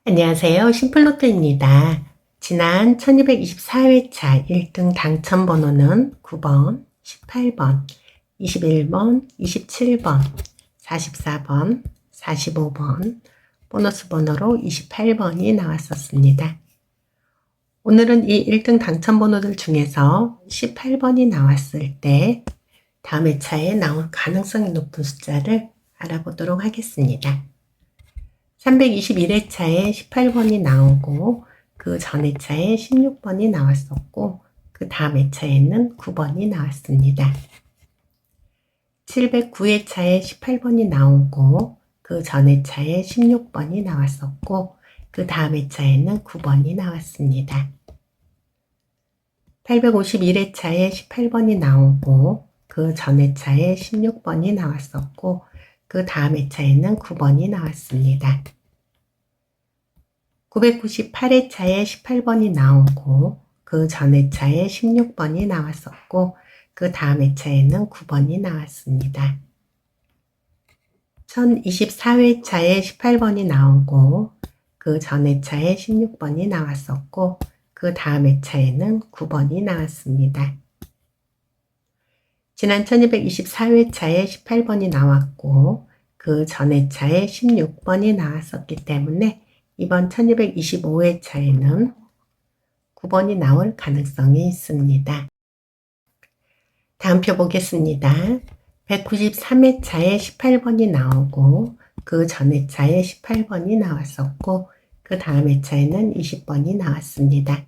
안녕하세요. 심플로또입니다. 지난 1224회차 1등 당첨 번호는 9번, 18번, 21번, 27번, 44번, 45번, 보너스 번호로 28번이 나왔었습니다. 오늘은 이 1등 당첨 번호들 중에서 18번이 나왔을 때 다음 회차에 나올 가능성이 높은 숫자를 알아보도록 하겠습니다. 321회차에 18번이 나오고 그 전 회차에 16번이 나왔었고 그 다음 회차에는 9번이 나왔습니다. 709회차에 18번이 나오고 그 전 회차에 16번이 나왔었고 그 다음 회차에는 9번이 나왔습니다. 851회차에 18번이 나오고 그 전 회차에 16번이 나왔었고 그 다음 회차에는 9번이 나왔습니다. 998회차에 18번이 나오고 그 전 회차에 16번이 나왔었고 그 다음 회차에는 9번이 나왔습니다. 1024회차에 18번이 나오고 그 전 회차에 16번이 나왔었고 그 다음 회차에는 9번이 나왔습니다. 지난 1224회차에 18번이 나왔고 그 전 회차에 16번이 나왔었기 때문에 이번 1225회차에는 9번이 나올 가능성이 있습니다. 다음 표 보겠습니다. 193회차에 18번이 나오고 그 전 회차에 18번이 나왔었고 그 다음 회차에는 20번이 나왔습니다.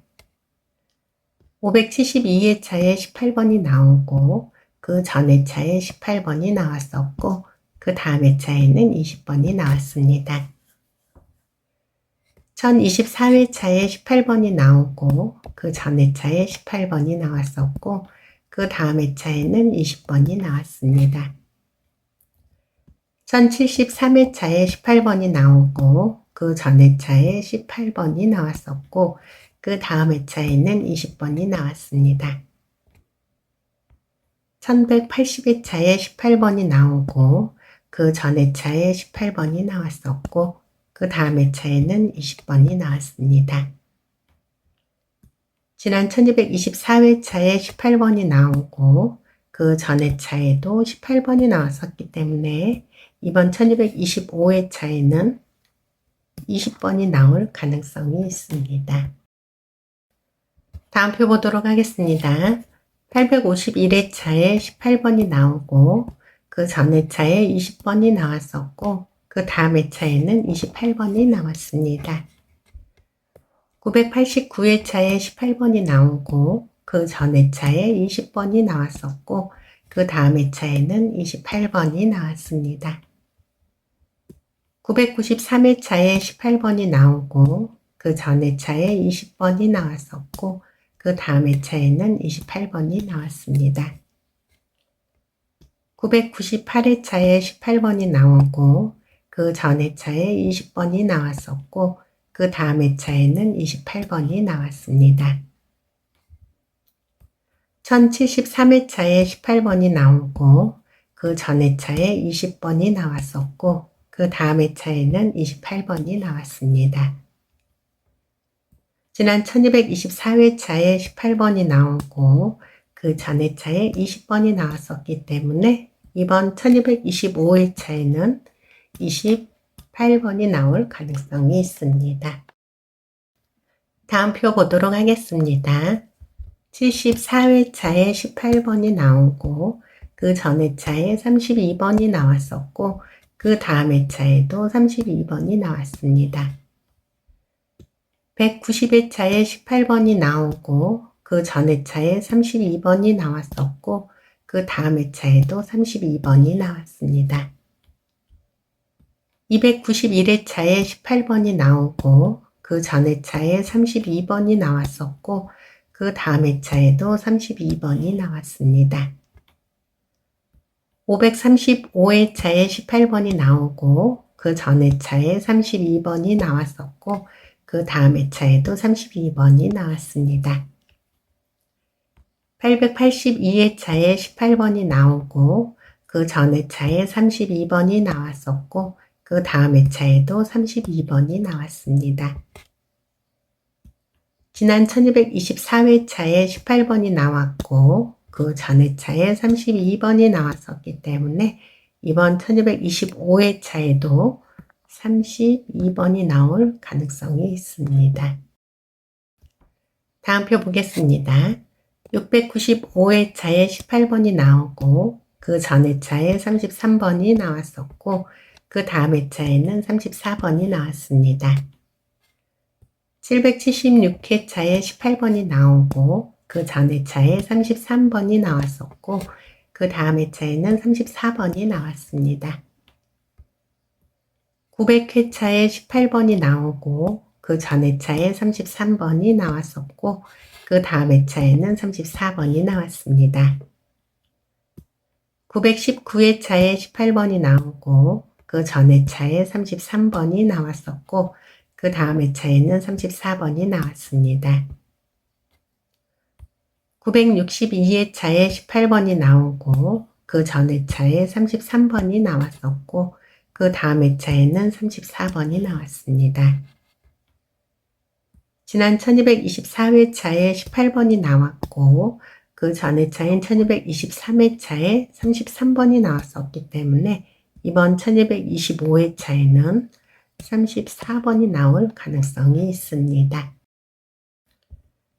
572회차에 18번이 나오고 그 전 회차에 18번이 나왔었고 그 다음 회차에는 20번이 나왔습니다. 1024회차에 18번이 나오고 그 전 회차에 18번이 나왔었고 그 다음 회차에는 20번이 나왔습니다. 1073회차에 18번이 나오고 그 전 회차에 18번이 나왔었고 그 다음 회차에는 20번이 나왔습니다. 1180회차에 18번이 나오고 그 전 회차에 18번이 나왔었고 그 다음 회차에는 20번이 나왔습니다. 지난 1224회차에 18번이 나오고 그 전 회차에도 18번이 나왔었기 때문에 이번 1225회차에는 20번이 나올 가능성이 있습니다. 다음 표 보도록 하겠습니다. 851회차에 18번이 나오고 그 전 회차에 20번이 나왔었고 그 다음 회차에는 28번이 나왔습니다. 989회차에 18번이 나오고 그 전 회차에 20번이 나왔었고 그 다음 회차에는 28번이 나왔습니다. 993회차에 18번이 나오고 그 전 회차에 20번이 나왔었고 그 다음 회차에는 28번이 나왔습니다. 998회차에 18번이 나오고 그 전 회차에 20번이 나왔었고 그 다음 회차에는 28번이 나왔습니다. 1073회차에 18번이 나오고 그 전 회차에 20번이 나왔었고 그 다음 회차에는 28번이 나왔습니다. 지난 1224회차에 18번이 나오고 그 전 회차에 20번이 나왔었기 때문에 이번 1225회차에는 28번이 나올 가능성이 있습니다. 다음 표 보도록 하겠습니다. 74회차에 18번이 나오고 그 전 회차에 32번이 나왔었고 그 다음 회차에도 32번이 나왔습니다. 190회차에 18번이 나오고 그 전 회차에 32번이 나왔었고 그 다음 회차에도 32번이 나왔습니다. 291회차에 18번이 나오고 그 전 회차에 32번이 나왔었고 그 다음 회차에도 32번이 나왔습니다. 535회차에 18번이 나오고 그 전 회차에 32번이 나왔었고 그 다음 회차에도 32번이 나왔습니다. 882회차에 18번이 나오고 그 전 회차에 32번이 나왔었고 그 다음 회차에도 32번이 나왔습니다. 지난 1224회차에 18번이 나왔고 그 전 회차에 32번이 나왔었기 때문에 이번 1225회차에도 32번이 나올 가능성이 있습니다. 다음 표 보겠습니다. 695회차에 18번이 나오고 그 전 회차에 33번이 나왔었고 그 다음 회차에는 34번이 나왔습니다. 776회차에 18번이 나오고 그 전 회차에 33번이 나왔었고 그 다음 회차에는 34번이 나왔습니다. 900회차에 18번이 나오고 그 전 회차에 33번이 나왔었고 그 다음 회차에는 34번이 나왔습니다. 919회차에 18번이 나오고 그 전 회차에 33번이 나왔었고 그 다음 회차에는 34번이 나왔습니다. 962회차에 18번이 나오고 그 전 회차에 33번이 나왔었고 그 다음 회차에는 34번이 나왔습니다. 지난 1224회차에 18번이 나왔고 그 전 회차인 1223회차에 33번이 나왔었기 때문에 이번 1225회차에는 34번이 나올 가능성이 있습니다.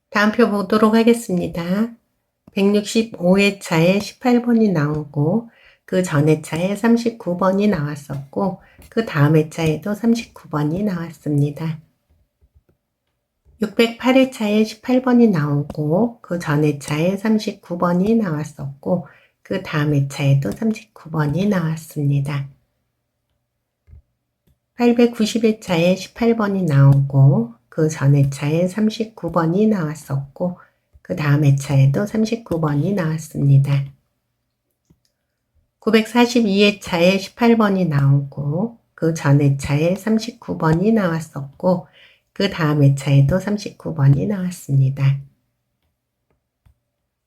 다음 표 보도록 하겠습니다. 165회차에 18번이 나오고 그 전 회차에 39번이 나왔었고 그 다음 회차에도 39번이 나왔습니다. 608회차에 18번이 나오고 그 전 회차에 39번이 나왔었고 그 다음 회차에도 39번이 나왔습니다. 890회차에 18번이 나오고 그 전 회차에 39번이 나왔었고 그 다음 회차에도 39번이 나왔습니다. 942회차에 18번이 나오고 그 전 회차에 39번이 나왔었고 그 다음 회차에도 39번이 나왔습니다.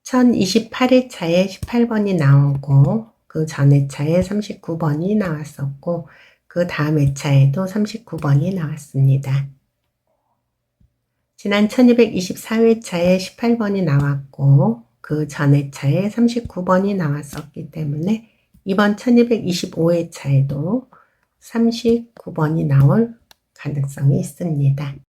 1028회차에 18번이 나오고 그 전 회차에 39번이 나왔었고 그 다음 회차에도 39번이 나왔습니다. 지난 1224회차에 18번이 나왔고 그 전 회차에 39번이 나왔었기 때문에 이번 1225회차에도 39번이 나올 가능성이 있습니다.